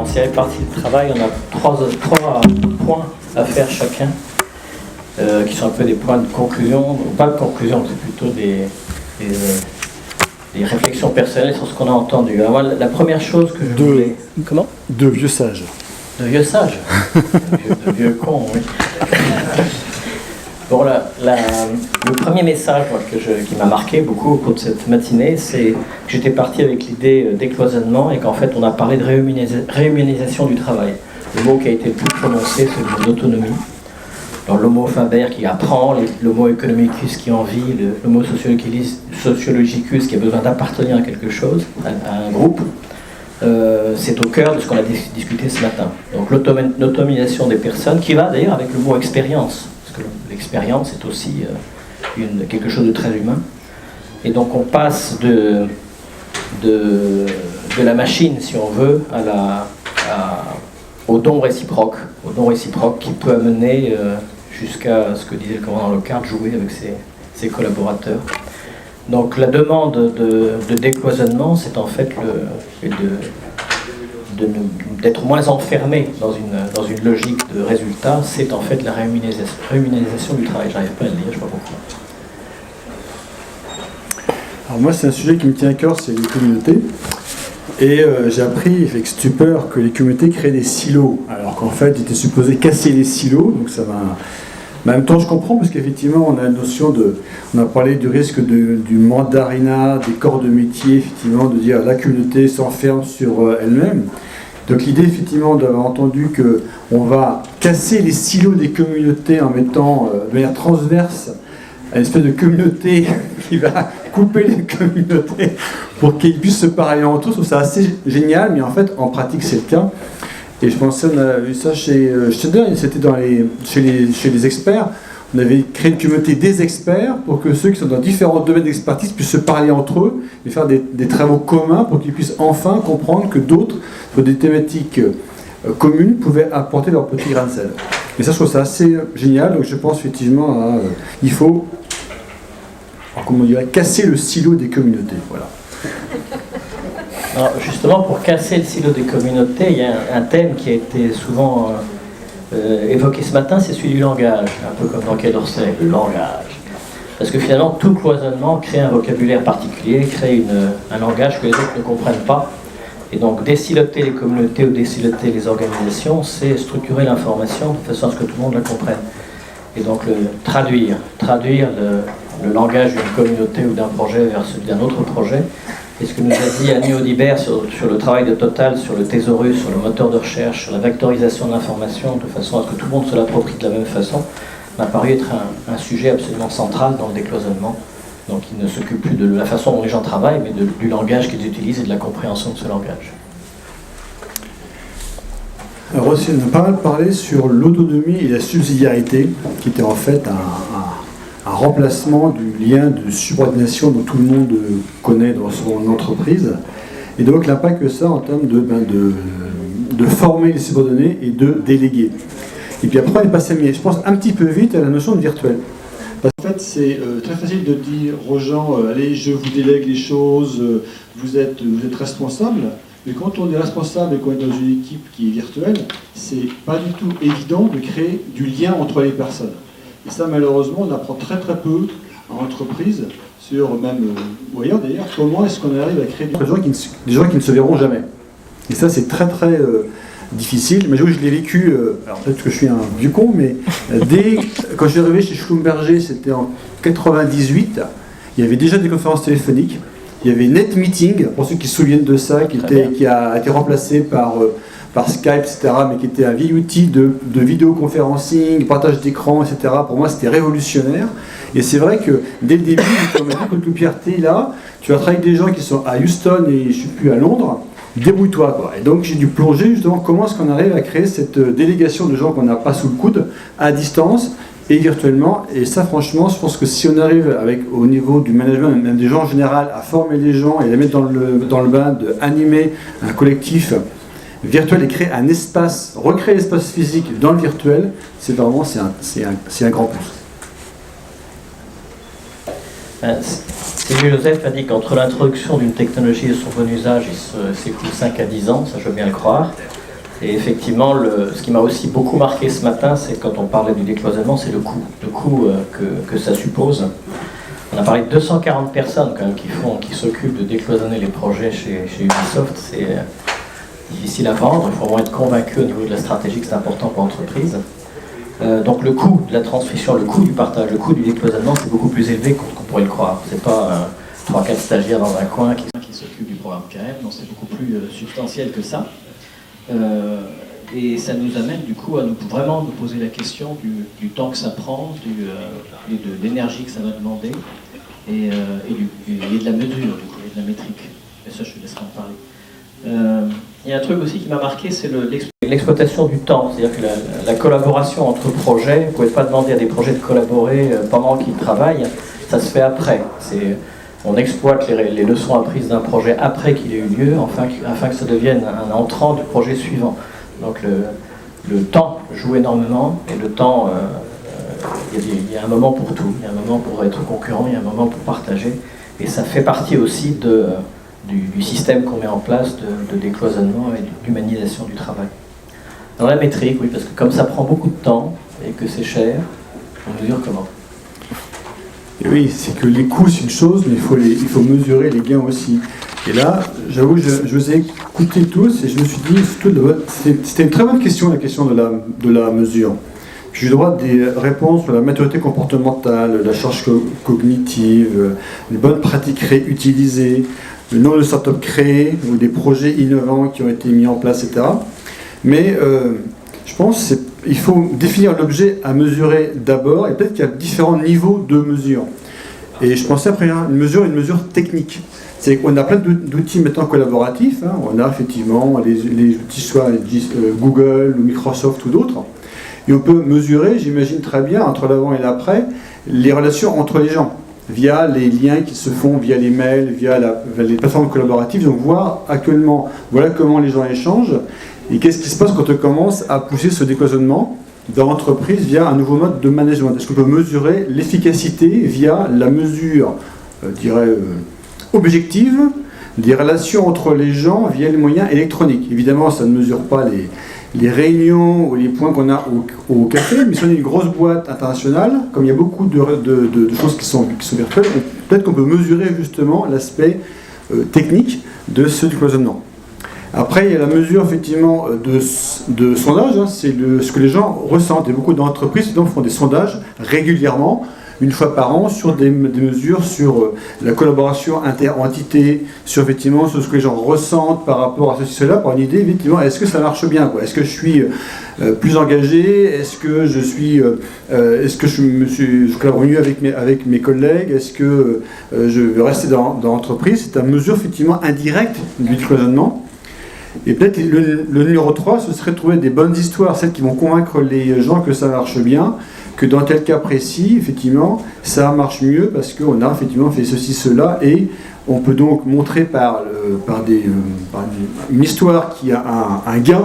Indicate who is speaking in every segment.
Speaker 1: on s'est réparti le travail. On a trois points à faire chacun, qui sont un peu des points de conclusion, ou pas de conclusion, c'est plutôt des réflexions personnelles sur ce qu'on a entendu. Alors, moi, la première chose que je voulais... Comment ?
Speaker 2: De vieux sages.
Speaker 1: De vieux sages. de vieux cons, oui. Bon, le premier message qui m'a marqué beaucoup au cours de cette matinée, c'est que j'étais parti avec l'idée d'écloisonnement et qu'en fait on a parlé de réhumanisation du travail. Le mot qui a été le plus prononcé, c'est le mot d'autonomie. Alors l'homo faber qui apprend, l'homo economicus qui en vit, l'homo sociologicus qui a besoin d'appartenir à quelque chose, à un groupe. C'est au cœur de ce qu'on a discuté ce matin. Donc l'autonomisation des personnes, qui va d'ailleurs avec le mot expérience. Parce que l'expérience est aussi quelque chose de très humain. Et donc on passe de la machine, si on veut, au don réciproque qui peut amener jusqu'à ce que disait le commandant Lockhart, jouer avec ses collaborateurs. Donc la demande de décloisonnement, c'est en fait d'être moins enfermé dans une logique de résultat, c'est en fait la réhumanisation du travail. J'arrive pas à le dire, je ne sais pas pourquoi.
Speaker 2: Alors moi, c'est un sujet qui me tient à cœur, c'est les communautés. Et j'ai appris avec stupeur que les communautés créaient des silos, alors qu'en fait, ils étaient supposés casser les silos, donc ça va... Mais en même temps, je comprends, parce qu'effectivement, on a la notion on a parlé du risque du mandarinat, des corps de métier, effectivement, de dire la communauté s'enferme sur elle-même. Donc l'idée, effectivement, d'avoir entendu qu'on va casser les silos des communautés en mettant de manière transverse une espèce de communauté qui va couper les communautés pour qu'ils puissent se parler entre eux, je trouve ça assez génial, mais en fait, en pratique, c'est le cas. Et je pensais, on a vu ça chez Schneider, c'était chez les experts. On avait créé une communauté des experts pour que ceux qui sont dans différents domaines d'expertise puissent se parler entre eux et faire des travaux communs pour qu'ils puissent enfin comprendre que d'autres, sur des thématiques communes, pouvaient apporter leur petit grain de sel. Et ça, je trouve ça assez génial. Donc je pense effectivement il faut, comment on dirait, casser le silo des communautés. Voilà.
Speaker 1: Alors justement, pour casser le silo des communautés, il y a un thème qui a été souvent évoqué ce matin, c'est celui du langage, un peu comme dans Quai d'Orsay, le langage. Parce que finalement, tout cloisonnement crée un vocabulaire particulier, crée un langage que les autres ne comprennent pas. Et donc, désiloter les communautés ou désiloter les organisations, c'est structurer l'information de façon à ce que tout le monde la comprenne. Et donc, traduire le langage d'une communauté ou d'un projet vers celui d'un autre projet. Et ce que nous a dit Annie Audibert sur le travail de Total, sur le thésaurus, sur le moteur de recherche, sur la vectorisation de l'information, de façon à ce que tout le monde se l'approprie de la même façon, m'a paru être un sujet absolument central dans le décloisonnement. Donc il ne s'occupe plus de la façon dont les gens travaillent, mais du langage qu'ils utilisent et de la compréhension de ce langage.
Speaker 2: Alors aussi, on a pas mal parlé sur l'autonomie et la subsidiarité, qui était en fait un remplacement du lien de subordination dont tout le monde connaît dans son entreprise, et donc l'impact que ça en termes de former les subordonnés et de déléguer. Et puis après, on est passé, je pense, un petit peu vite à la notion de virtuel. Parce qu'en fait, c'est très facile de dire aux gens, allez, je vous délègue les choses, vous êtes responsable, mais quand on est responsable et qu'on est dans une équipe qui est virtuelle, c'est pas du tout évident de créer du lien entre les personnes. Et ça, malheureusement, on apprend très très peu en entreprise, sur même, ou ailleurs d'ailleurs, comment est-ce qu'on arrive à créer des gens qui ne se verront jamais. Et ça, c'est très très difficile. Mais je l'ai vécu, alors peut-être que je suis un vieux con, mais quand je suis arrivé chez Schlumberger, c'était en 98, il y avait déjà des conférences téléphoniques, il y avait NetMeeting, pour ceux qui se souviennent de ça, qui a été remplacé par Skype, etc., mais qui était un vieil outil de vidéoconferencing, partage d'écran, etc. Pour moi, c'était révolutionnaire. Et c'est vrai que dès le début, comme a dit Claude Pierté, là, tu vas travailler avec des gens qui sont à Houston et je ne suis plus à Londres, débrouille-toi, quoi. Et donc j'ai dû plonger justement comment est-ce qu'on arrive à créer cette délégation de gens qu'on n'a pas sous le coude, à distance et virtuellement. Et ça, franchement, je pense que si on arrive au niveau du management, même des gens en général, à former les gens et les mettre dans le bain, d'animer un collectif virtuel et créer un espace, recréer l'espace physique dans le virtuel, c'est vraiment un grand plus.
Speaker 1: Sylvie Joseph a dit qu'entre l'introduction d'une technologie et son bon usage, il s'écoule 5 à 10 ans, ça je veux bien le croire. Et effectivement, ce qui m'a aussi beaucoup marqué ce matin, c'est quand on parlait du décloisonnement, c'est le coût que ça suppose. On a parlé de 240 personnes quand même qui s'occupent de décloisonner les projets chez Ubisoft. C'est difficile à vendre, il faut vraiment être convaincu au niveau de la stratégie que c'est important pour l'entreprise. Donc le coût de la transmission, le coût du partage, le coût du décloisonnement, c'est beaucoup plus élevé qu'on pourrait le croire. C'est pas 3-4 stagiaires dans un coin qui s'occupent du programme KM, non, c'est beaucoup plus substantiel que ça. Et ça nous amène du coup à vraiment nous poser la question du temps que ça prend, et de l'énergie que ça va demander, et de la mesure, du coup, et de la métrique. Et ça, je te laisserai en parler. Il y a un truc aussi qui m'a marqué, c'est l'exploitation du temps. C'est-à-dire que la collaboration entre projets, vous ne pouvez pas demander à des projets de collaborer pendant qu'ils travaillent, ça se fait après. On exploite les leçons apprises d'un projet après qu'il ait eu lieu, afin que ça devienne un entrant du projet suivant. Donc le temps joue énormément, et le temps, il y a un moment pour tout. Il y a un moment pour être concurrent, il y a un moment pour partager. Et ça fait partie aussi du système qu'on met en place de décloisonnement et d'humanisation du travail. Dans la métrique, oui, parce que comme ça prend beaucoup de temps et que c'est cher, on mesure comment ?
Speaker 2: Et oui, c'est que les coûts, c'est une chose, mais il faut mesurer les gains aussi. Et là, j'avoue, je vous ai écouté tous et je me suis dit, c'était une très bonne question, la question de la mesure. J'ai eu droit à des réponses sur la maturité comportementale, la charge cognitive, les bonnes pratiques réutilisées, le nombre de startups créées ou des projets innovants qui ont été mis en place, etc. Mais je pense qu'il faut définir l'objet à mesurer d'abord, et peut-être qu'il y a différents niveaux de mesure. Et je pensais après une mesure technique. C'est qu'on a plein d'outils maintenant collaboratifs. Hein. On a effectivement les outils soit Google ou Microsoft ou d'autres. Et on peut mesurer, j'imagine très bien, entre l'avant et l'après, les relations entre les gens, via les liens qui se font, via les mails, via les plateformes collaboratives. Donc voir actuellement, voilà comment les gens échangent, et qu'est-ce qui se passe quand on commence à pousser ce décloisonnement dans l'entreprise via un nouveau mode de management. Est-ce qu'on peut mesurer l'efficacité via la mesure, objective, des relations entre les gens via les moyens électroniques. Évidemment, ça ne mesure pas les réunions ou les points qu'on a au café, mais si on est une grosse boîte internationale, comme il y a beaucoup de choses qui sont virtuelles, peut-être qu'on peut mesurer justement l'aspect technique de ce décloisonnement. Après, il y a la mesure effectivement de sondage, hein, c'est ce que les gens ressentent. Et beaucoup d'entreprises font des sondages régulièrement, une fois par an, sur des mesures sur la collaboration inter-entités, sur effectivement sur ce que les gens ressentent par rapport à ceci, cela, pour une idée, effectivement, est-ce que ça marche bien, quoi. Est-ce que je suis plus engagé, est-ce que je collabore mieux avec mes collègues, est-ce que je veux rester dans l'entreprise. C'est une mesure effectivement indirecte du décloisonnement. Et peut-être le numéro 3, ce serait de trouver des bonnes histoires, celles qui vont convaincre les gens que ça marche bien, que dans tel cas précis, effectivement, ça marche mieux parce qu'on a effectivement fait ceci, cela, et on peut donc montrer par une histoire qui a un gain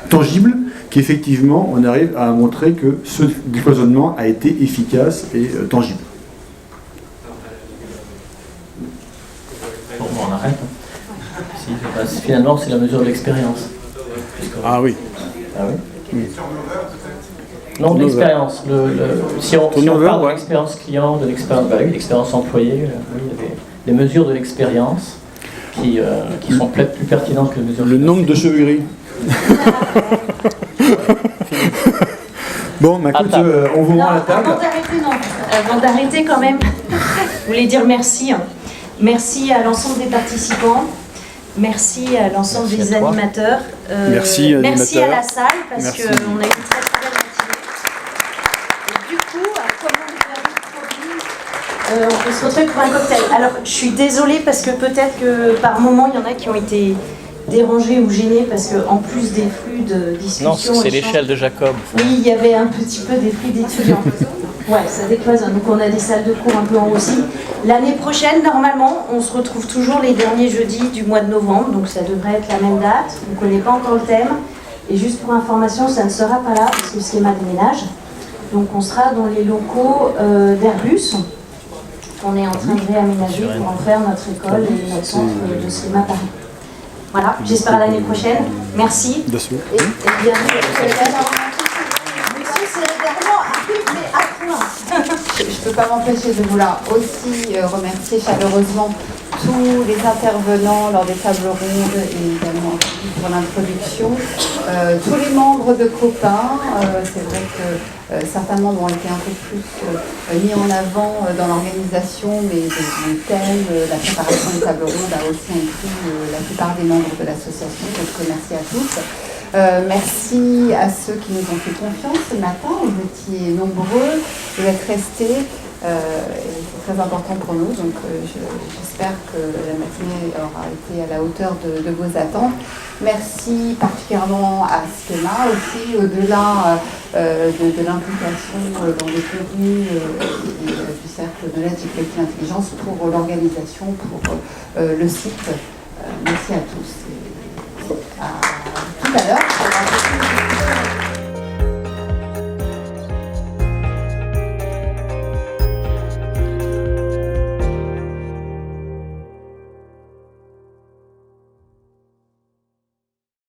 Speaker 2: tangible, qu'effectivement, on arrive à montrer que ce décloisonnement a été efficace et tangible.
Speaker 1: Bon, on arrête. Finalement, c'est la mesure de l'expérience.
Speaker 2: Ah oui.
Speaker 1: Ah oui. Non, de l'expérience. Si on parle de l'expérience client, de l'expérience employée, il y a des mesures de l'expérience qui sont peut-être plus pertinentes que les mesures.
Speaker 2: Le nombre de cheveux gris. Bon, écoute, on vous rend à la table.
Speaker 3: Avant d'arrêter quand même, je voulais dire merci. Merci à l'ensemble des participants. Merci à l'ensemble des animateurs.
Speaker 2: Merci à
Speaker 3: la salle, parce qu'on a eu une très très belle matinée. Et du coup, comme on nous avait promis, on peut se retrouver pour un cocktail. Alors, je suis désolée parce que peut-être que par moment, il y en a qui ont été dérangés ou gênés parce qu'en plus des flux de discussion...
Speaker 1: Non, c'est l'échelle de Jacob.
Speaker 3: Oui, il y avait un petit peu des flux d'étudiants. Ouais, ça décloisonne. Donc on a des salles de cours un peu en haut aussi. L'année prochaine, normalement, on se retrouve toujours les derniers jeudis du mois de novembre. Donc ça devrait être la même date. On ne connaît pas encore le thème. Et juste pour information, ça ne sera pas là parce que le schéma déménage. Donc on sera dans les locaux d'Airbus qu'on est en train de réaménager pour en faire notre école et notre centre de cinéma Paris. Voilà, j'espère à l'année prochaine. Merci. Et bienvenue. Monsieur, c'est également mais à point.
Speaker 4: Je ne peux pas m'empêcher de vouloir aussi remercier chaleureusement tous les intervenants lors des tables rondes et également pour l'introduction, tous les membres de Copain. C'est vrai que certains membres ont été un peu plus mis en avant dans l'organisation, mais les thèmes, la préparation des tables rondes a aussi inclus la plupart des membres de l'association. Donc merci à tous. Merci à ceux qui nous ont fait confiance ce matin. Vous étiez nombreux, vous êtes restés. C'est très important pour nous, donc j'espère que la matinée aura été à la hauteur de vos attentes. Merci particulièrement à Schema aussi, au-delà de l'implication dans les contenus du cercle de l'aide du collectif Intelligence pour l'organisation, pour le site. Merci à tous. Et à tout à l'heure.